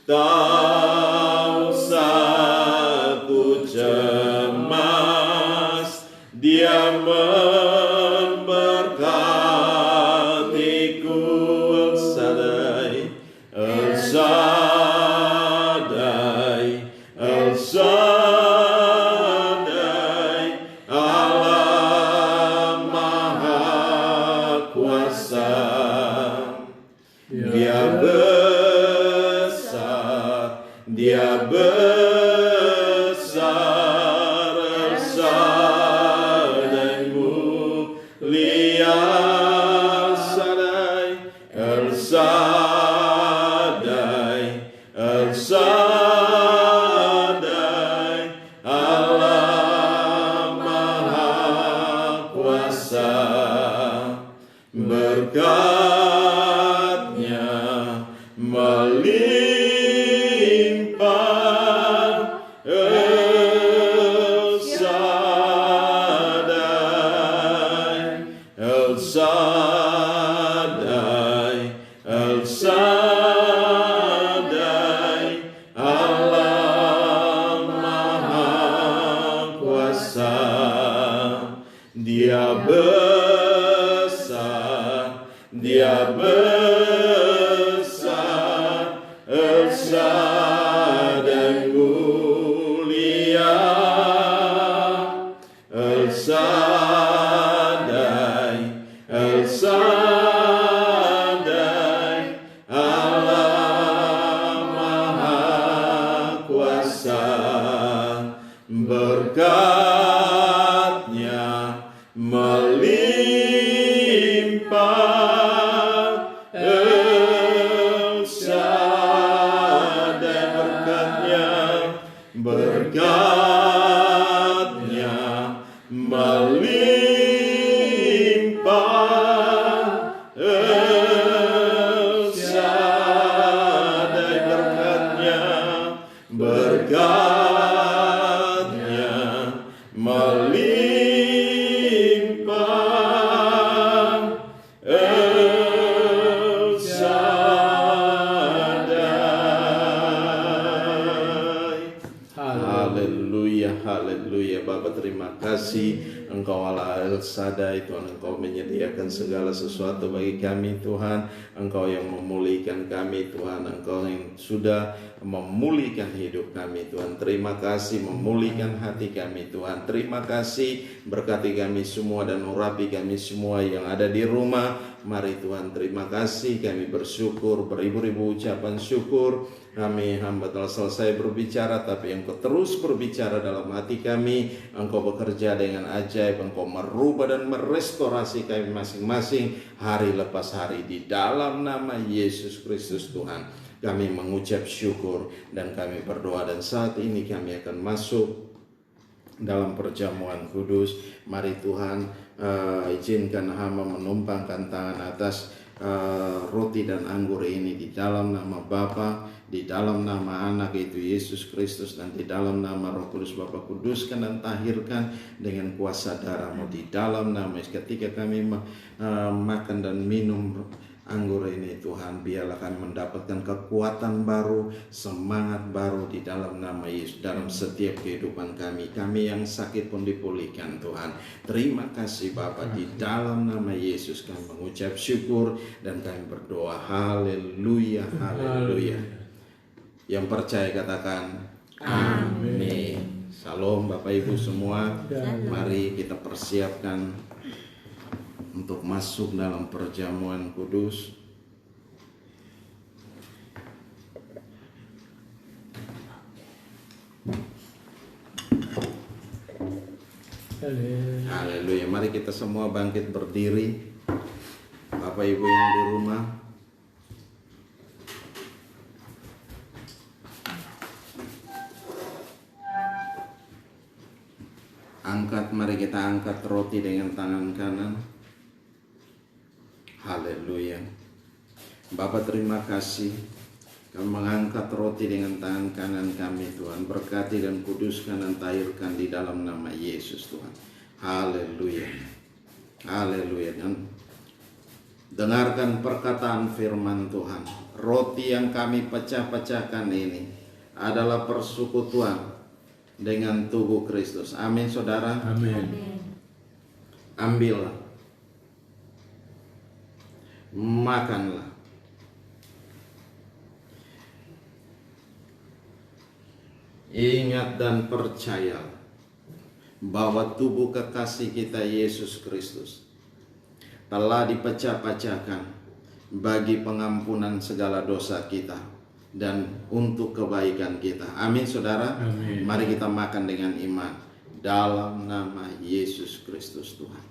tak usah ku cemas, Dia memberkatiku. El Shaddai, El Shaddai, Allah Maha Kuasa. Dia besar, Dia besar, El Shaddai mulia, El Shaddai, El Shaddai, El Shaddai, Allah Maha Kuasa. Berkat-Nya melimpah, El Shaddai, El Shaddai, El Shaddai, Allah Maha Kuasa. Dia besar, Dia besar, El Shaddai mulia, El Shaddai, El Shaddai, Allah Maha Kuasa. Berkat-Nya melimpah, El Shaddai. Berkat-Nya melimpah, El Shaddai. Berkat-Nya melimpah, El Shaddai. Haleluya, haleluya. Bapa, terima kasih Engkau Allah El Shaddai, Tuhan. Engkau menyediakan segala sesuatu bagi kami, Tuhan. Engkau yang memulihkan kami, Tuhan. Engkau yang sudah memulihkan hidup kami, Tuhan. Terima kasih memulihkan hati kami, Tuhan. Terima kasih, berkati kami semua dan urapi kami semua yang ada di rumah. Mari Tuhan, terima kasih. Kami bersyukur, beribu-ribu ucapan syukur. Kami hamba telah selesai berbicara, tapi Engkau terus berbicara dalam hati kami. Engkau bekerja dengan ajaib. Engkau merubah dan merestorasi kami masing-masing hari lepas hari. Di dalam nama Yesus Kristus Tuhan, kami mengucap syukur dan kami berdoa. Dan saat ini kami akan masuk dalam perjamuan kudus. Mari Tuhan, izinkan hamba menumpangkan tangan atas roti dan anggur ini di dalam nama Bapa, di dalam nama Anak yaitu Yesus Kristus, dan di dalam nama Roh Kudus. Bapa, kuduskan dan tahirkan dengan kuasa darah-Mu di dalam nama Yesus. Ketika kami makan dan minum anggur ini, Tuhan, biarlah kami mendapatkan kekuatan baru, semangat baru di dalam nama Yesus. Dalam setiap kehidupan kami yang sakit pun dipulihkan, Tuhan. Terima kasih Bapa, di dalam nama Yesus kami mengucap syukur dan kami berdoa. Haleluya, haleluya. Yang percaya katakan amin. Salam Bapak Ibu semua. Mari kita persiapkan untuk masuk dalam perjamuan kudus. Haleluya. Mari kita semua bangkit berdiri. Bapak Ibu yang di rumah, mari kita angkat roti dengan tangan kanan. Haleluya. Bapa, terima kasih. Kami mengangkat roti dengan tangan kanan kami, Tuhan. Berkati dan kuduskan dan tahirkan di dalam nama Yesus, Tuhan. Haleluya. Haleluya. Dan Dengarkan perkataan firman Tuhan. Roti yang kami pecah-pecahkan ini adalah persekutuan dengan tubuh Kristus. Amin, saudara. Amin. Ambillah, makanlah. Ingat dan percayalah bahwa tubuh kekasih kita Yesus Kristus telah dipecah-pecahkan bagi pengampunan segala dosa kita dan untuk kebaikan kita. Amin, saudara. Amin. Mari kita makan dengan iman dalam nama Yesus Kristus Tuhan.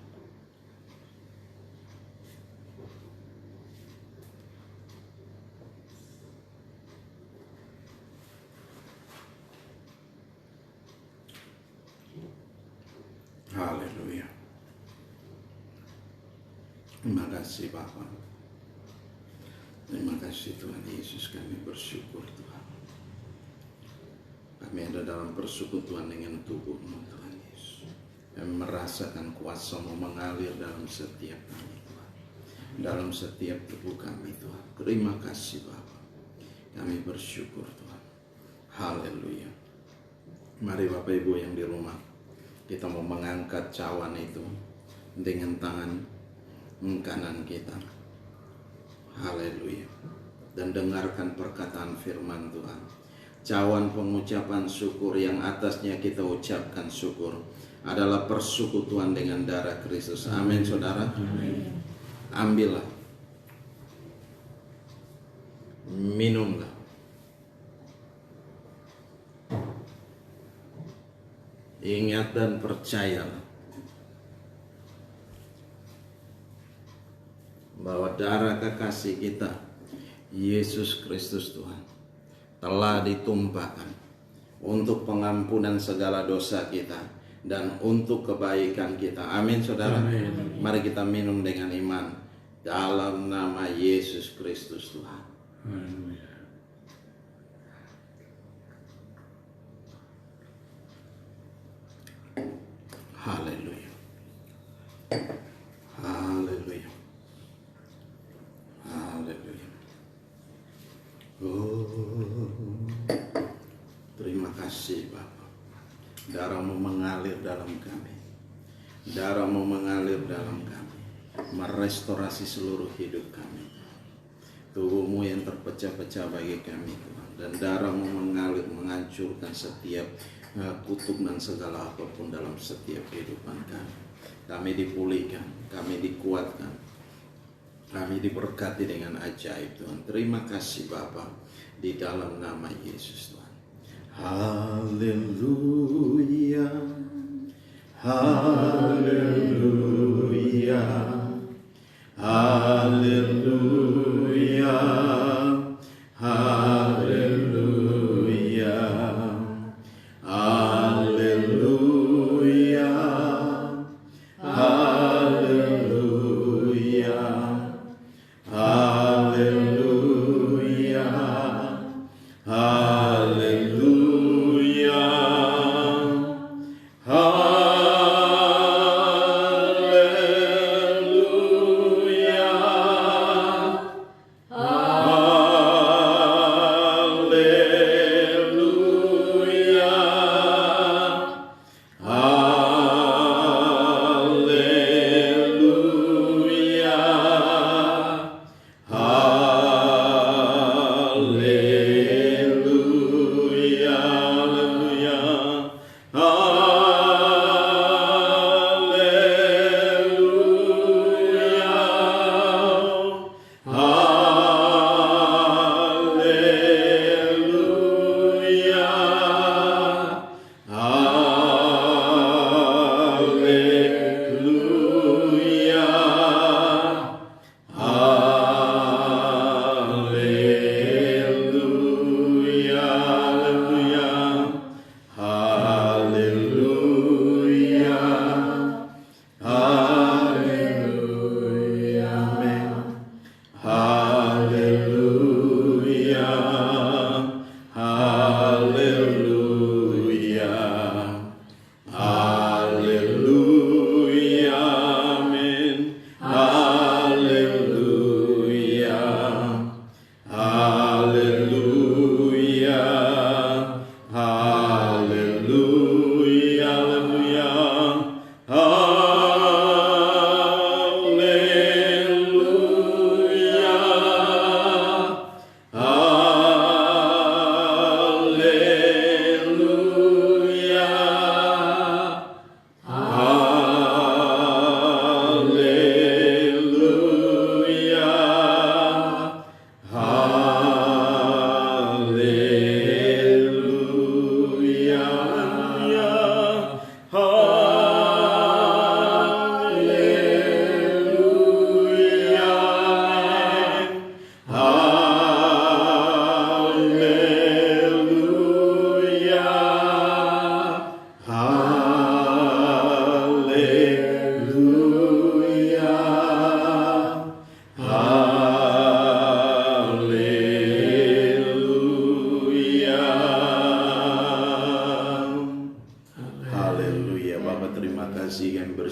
Haleluya. Terima kasih Bapa. Terima kasih Tuhan Yesus, kami bersyukur Tuhan. Kami ada dalam persekutuan dengan tubuh-Mu Tuhan Yesus. Kami merasakan kuasa-Mu mengalir dalam setiap kami Tuhan. Dalam setiap tubuh kami Tuhan. Terima kasih Bapa. Kami bersyukur Tuhan. Haleluya. Mari Bapak Ibu yang di rumah, kita mau mengangkat cawan itu dengan tangan kanan kita. Haleluya. Dan dengarkan perkataan firman Tuhan. Cawan pengucapan syukur yang atasnya kita ucapkan syukur adalah persekutuan dengan darah Kristus. Amin, saudara. Amin. Ambillah, minumlah. Ingat dan percayalah bahwa darah kekasih kita Yesus Kristus Tuhan telah ditumpahkan untuk pengampunan segala dosa kita dan untuk kebaikan kita. Amin, saudara. Amin. Mari kita minum dengan iman dalam nama Yesus Kristus Tuhan. Haleluya. Haleluya. Haleluya. Haleluya. Oh, terima kasih Bapa. Darah-Mu mengalir dalam kami. Darah-Mu mengalir dalam kami, merestorasi seluruh hidup kami. Tubuh-Mu yang terpecah-pecah bagi kami Tuhan. Dan darah-Mu mengalir menghancurkan setiap kutuk dan segala apapun dalam setiap kehidupan kami. Kami dipulihkan, kami dikuatkan, kami diberkati dengan ajaib Tuhan. Terima kasih Bapa, di dalam nama Yesus Tuhan. Haleluya. Haleluya. Haleluya. Haleluya. Haleluya. Haleluya. Haleluya. Haleluya. Haleluya.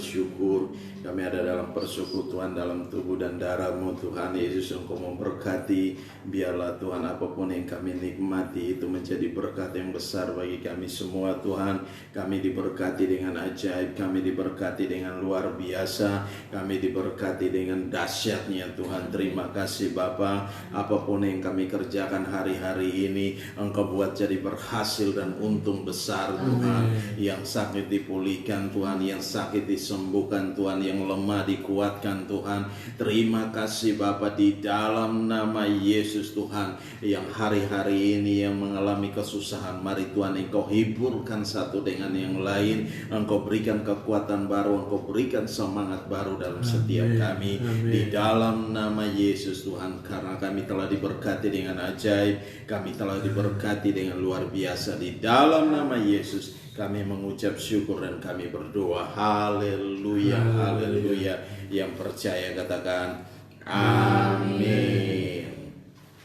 bersyukur. Kami ada dalam persekutuan dalam tubuh dan darah-Mu Tuhan Yesus. Engkau memberkati. Biarlah Tuhan apapun yang kami nikmati itu menjadi berkat yang besar bagi kami semua Tuhan. Kami diberkati dengan ajaib, kami diberkati dengan luar biasa, kami diberkati dengan dahsyatnya Tuhan. Terima kasih Bapa. Apapun yang kami kerjakan hari-hari ini Engkau buat jadi berhasil dan untung besar Tuhan. Yang sakit dipulihkan Tuhan, yang sakit disembuhkan Tuhan, yang lemah dikuatkan Tuhan. Terima kasih Bapa, di dalam nama Yesus Tuhan. Yang hari-hari ini yang mengalami kesusahan, mari Tuhan Engkau hiburkan satu dengan yang lain. Engkau berikan kekuatan baru, Engkau berikan semangat baru dalam setiap kami. Di dalam nama Yesus Tuhan, karena kami telah diberkati dengan ajaib, kami telah diberkati dengan luar biasa. Di dalam nama Yesus kami mengucap syukur dan kami berdoa. Haleluya, haleluya. Yang percaya katakan amin.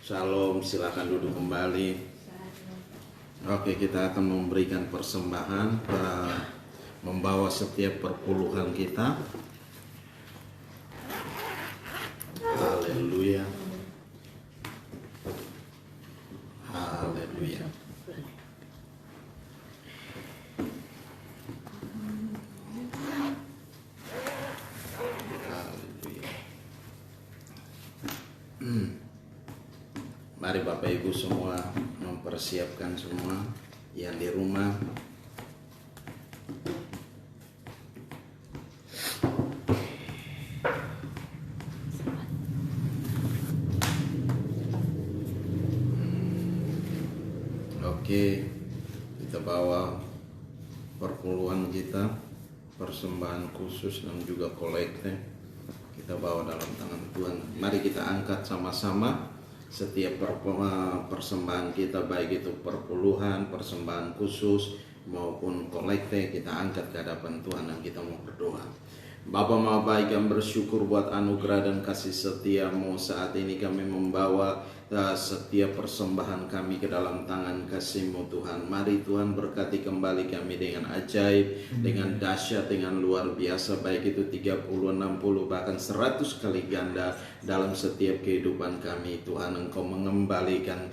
Shalom, silakan duduk kembali. Oke, kita akan memberikan persembahan, membawa setiap perpuluhan kita. Haleluya. Haleluya. Mari Bapak Ibu semua mempersiapkan semua yang di rumah. Oke, kita bawa perpuluhan kita, persembahan khusus dan juga kolekte. Kita bawa dalam tangan Tuhan. Mari kita angkat sama-sama setiap persembahan kita, baik itu perpuluhan, persembahan khusus maupun kolekte. Kita angkat ke hadapan Tuhan dan kita mau berdoa. Bapa Maha Baik, kami bersyukur buat anugerah dan kasih setia-Mu. Saat ini kami membawa setiap persembahan kami ke dalam tangan kasih-Mu Tuhan. Mari Tuhan berkati kembali kami dengan ajaib, dengan dahsyat, dengan luar biasa, baik itu 30, 60, bahkan 100 kali ganda dalam setiap kehidupan kami. Tuhan, Engkau mengembalikan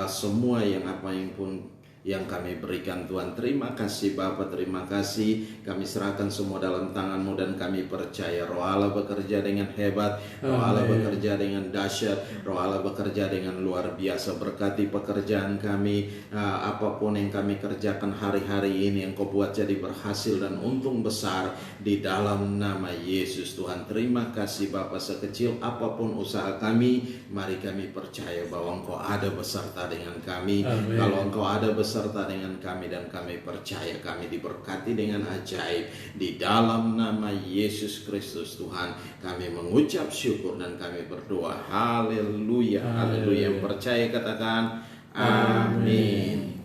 semua yang pun yang kami berikan Tuhan. Terima kasih Bapa, terima kasih. Kami serahkan semua dalam tangan-Mu dan kami percaya Roh Allah bekerja dengan hebat, Roh Allah bekerja dengan dahsyat, Roh Allah bekerja dengan luar biasa. Berkati pekerjaan kami, apapun yang kami kerjakan hari-hari ini, Engkau buat jadi berhasil dan untung besar di dalam nama Yesus Tuhan. Terima kasih Bapa, sekecil apapun usaha kami, mari kami percaya bahwa Engkau ada beserta dengan kami. Kalau Engkau ada beserta dengan kami dan kami percaya kami diberkati dengan ajaib di dalam nama Yesus Kristus Tuhan. Kami mengucap syukur dan kami berdoa. Haleluya, haleluya. Yang percaya katakan amin.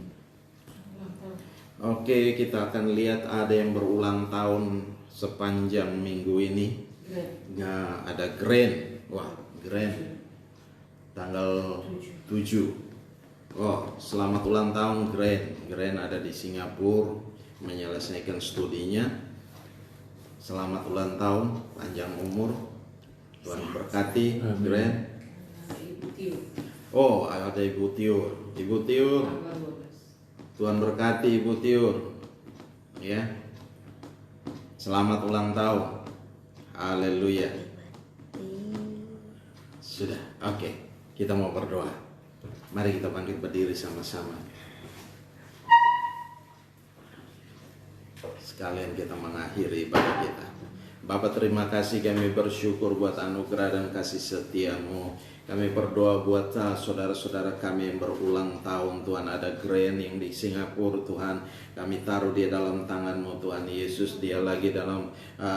Oke, kita akan lihat ada yang berulang tahun sepanjang minggu ini. Nah, ada Grand. Wah, Grand tanggal 7. Oh, selamat ulang tahun Grand. Grand ada di Singapura menyelesaikan studinya. Selamat ulang tahun, panjang umur. Tuhan berkati Grand. Oh, ada Ibu Tiur. Ibu Tiur, Tuhan berkati Ibu Tiur. Ya. Selamat ulang tahun. Haleluya. Sudah, oke. Kita mau berdoa. Mari kita bangkit berdiri sama-sama. Sekalian kita mengakhiri ibadah kita. Bapa, terima kasih, kami bersyukur buat anugerah dan kasih setia-Mu. Kami berdoa buat saudara-saudara kami yang berulang tahun Tuhan. Ada Grand yang di Singapura Tuhan. Kami taruh dia dalam tangan-Mu Tuhan Yesus. Dia lagi dalam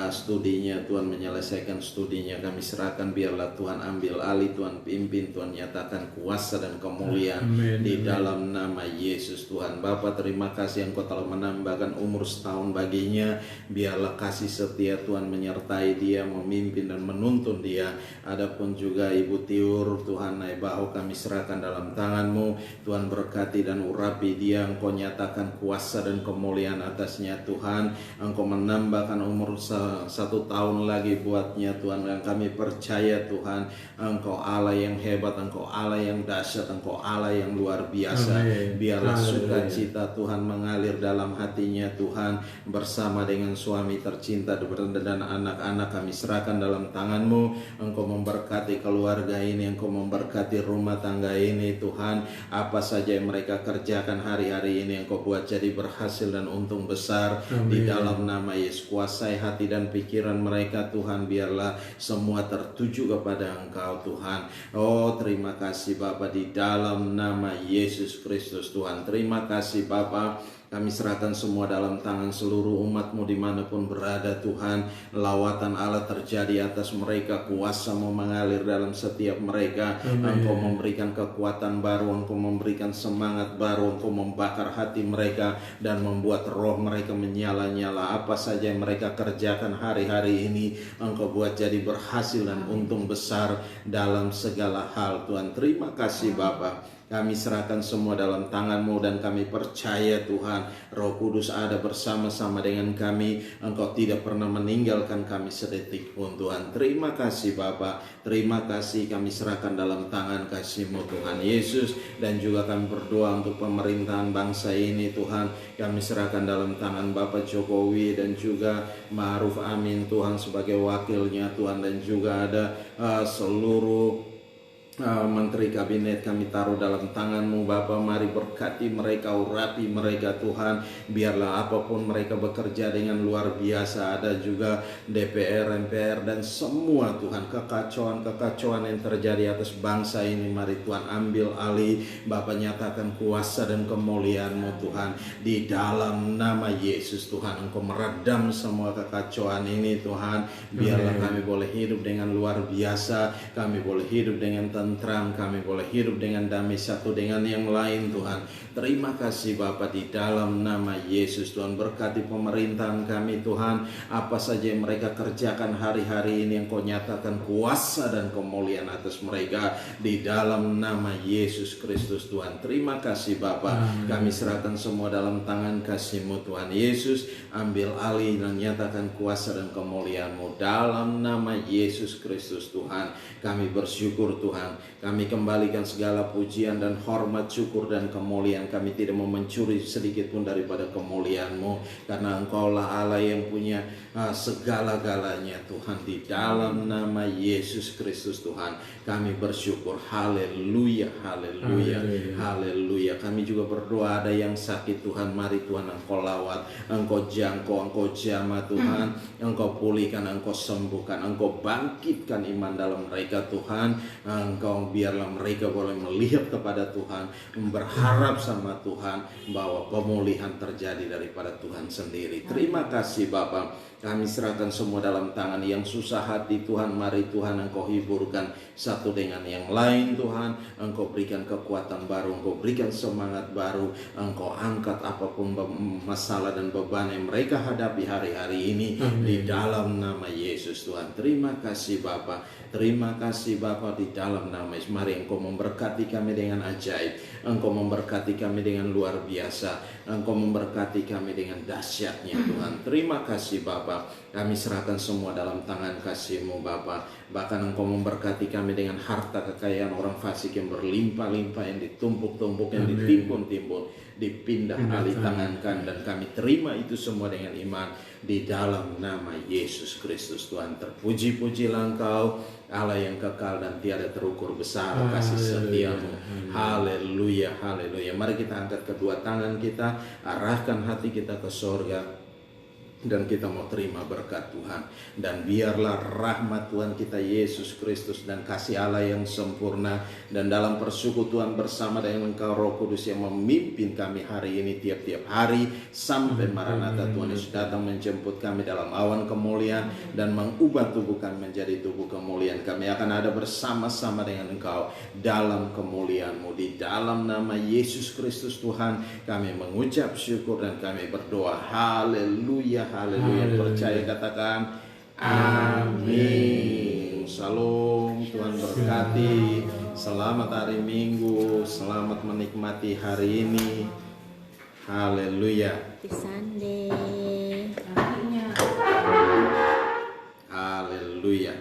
studinya Tuhan, menyelesaikan studinya. Kami serahkan, biarlah Tuhan ambil alih, Tuhan pimpin, Tuhan nyatakan kuasa dan kemuliaan di dalam nama Yesus Tuhan. Bapa, terima kasih Engkau telah menambahkan umur setahun baginya. Biarlah kasih setia Tuhan menyertai dia, memimpin dan menuntun dia. Adapun juga Ibu Tiur, Gubernur Tuhan Naibaho kami serahkan dalam tangan-Mu. Tuhan berkati dan urapi dia, Engkau nyatakan kuasa dan kemuliaan atasnya Tuhan. Engkau menambahkan umur 1 tahun lagi buatnya Tuhan, dan kami percaya Tuhan Engkau Allah yang hebat, Engkau Allah yang dahsyat, Engkau Allah yang luar biasa. Biarlah sukacita Tuhan mengalir dalam hatinya Tuhan, bersama dengan suami tercinta dan anak-anak kami serahkan dalam tangan-Mu. Engkau memberkati keluarga ini, Engkau memberkati rumah tangga ini Tuhan. Apa saja yang mereka kerjakan hari-hari ini Engkau buat jadi berhasil dan untung besar. Di dalam nama Yesus, kuasai hati dan pikiran mereka Tuhan, biarlah semua tertuju kepada Engkau Tuhan. Oh terima kasih Bapa, di dalam nama Yesus Kristus Tuhan. Terima kasih Bapa. Kami serahkan semua dalam tangan seluruh umat-Mu dimanapun berada Tuhan. Lawatan Allah terjadi atas mereka, kuasa-Mu mengalir dalam setiap mereka. Engkau memberikan kekuatan baru, Engkau memberikan semangat baru, Engkau membakar hati mereka dan membuat roh mereka menyala-nyala. Apa saja yang mereka kerjakan hari-hari ini Engkau buat jadi berhasil dan untung besar dalam segala hal Tuhan. Terima kasih Bapa. Kami serahkan semua dalam tangan-Mu dan kami percaya Tuhan, Roh Kudus ada bersama-sama dengan kami. Engkau tidak pernah meninggalkan kami sedetik pun Tuhan. Terima kasih Bapa. Terima kasih, kami serahkan dalam tangan kasih-Mu Tuhan Yesus. Dan juga kami berdoa untuk pemerintahan bangsa ini Tuhan. Kami serahkan dalam tangan Bapak Jokowi dan juga Ma'ruf Amin Tuhan sebagai wakilnya Tuhan. Dan juga ada seluruh menteri kabinet kami taruh dalam tangan-Mu Bapa. Mari berkati mereka, urapi mereka Tuhan. Biarlah apapun mereka bekerja dengan luar biasa. Ada juga DPR, MPR dan semua Tuhan kekacauan yang terjadi atas bangsa ini. Mari Tuhan ambil alih Bapa, nyatakan kuasa dan kemuliaan-Mu Tuhan. Di dalam nama Yesus Tuhan, Engkau meredam semua kekacauan ini Tuhan. Biarlah kami boleh hidup dengan luar biasa. Kami boleh hidup dengan tentram, kami boleh hidup dengan damai satu dengan yang lain Tuhan. Terima kasih Bapa, di dalam nama Yesus Tuhan. Berkati pemerintahan kami Tuhan. Apa saja yang mereka kerjakan hari-hari ini Engkau nyatakan kuasa dan kemuliaan atas mereka di dalam nama Yesus Kristus Tuhan. Terima kasih Bapa. Kami serahkan semua dalam tangan kasih-Mu Tuhan Yesus. Ambil alih dan nyatakan kuasa dan kemuliaan-Mu dalam nama Yesus Kristus Tuhan. Kami bersyukur Tuhan. Kami kembalikan segala pujian dan hormat, syukur dan kemuliaan. Kami tidak mau mencuri sedikit pun daripada kemuliaan-Mu, karena Engkaulah Allah yang punya segala-galanya Tuhan. Di dalam nama Yesus Kristus Tuhan kami bersyukur. Haleluya, haleluya, haleluya. Kami juga berdoa ada yang sakit Tuhan, mari Tuhan Engkau lawat, Engkau jangkau, Engkau jamah Tuhan. Engkau pulihkan, Engkau sembuhkan, Engkau bangkitkan iman dalam mereka Tuhan. Engkau biarlah mereka boleh melihat kepada Tuhan, berharap sama Tuhan bahwa pemulihan terjadi daripada Tuhan sendiri. Terima kasih Bapa. Kami serahkan semua dalam tangan yang susah hati Tuhan. Mari Tuhan Engkau hiburkan satu dengan yang lain Tuhan. Engkau berikan kekuatan baru, Engkau berikan semangat baru. Engkau angkat apapun masalah dan beban yang mereka hadapi hari-hari ini. Di dalam nama Yesus Tuhan. Terima kasih Bapa. Terima kasih Bapa, di dalam nama Yesus. Mari Engkau memberkati kami dengan ajaib. Engkau memberkati kami dengan luar biasa. Engkau memberkati kami dengan dahsyatnya Tuhan. Terima kasih Bapa. Kami serahkan semua dalam tangan kasih-Mu Bapa. Bahkan Engkau memberkati kami dengan harta kekayaan orang fasik yang berlimpah-limpah, yang ditumpuk-tumpuk, yang ditimbun-timbun, dipindah alih tangankan. Dan kami terima itu semua dengan iman di dalam nama Yesus Kristus Tuhan. Terpuji-pujilah Engkau, Allah yang kekal dan tiada terukur besar kasih setia-Mu. Haleluya, haleluya. Mari kita angkat kedua tangan kita, arahkan hati kita ke sorga, dan kita mau terima berkat Tuhan. Dan biarlah rahmat Tuhan kita Yesus Kristus dan kasih Allah yang sempurna dan dalam persekutuan bersama dengan Engkau Roh Kudus yang memimpin kami hari ini tiap-tiap hari sampai Maranatha Tuhan Yesus datang menjemput kami dalam awan kemuliaan dan mengubah tubuh kami menjadi tubuh kemuliaan. Kami akan ada bersama-sama dengan Engkau dalam kemuliaan-Mu. Di dalam nama Yesus Kristus Tuhan kami mengucap syukur dan kami berdoa. Haleluya, haleluya. Percaya katakan amin. Shalom. Tuhan berkati. Selamat hari Minggu, selamat menikmati hari ini. Haleluya. Happy Sunday. Haleluya.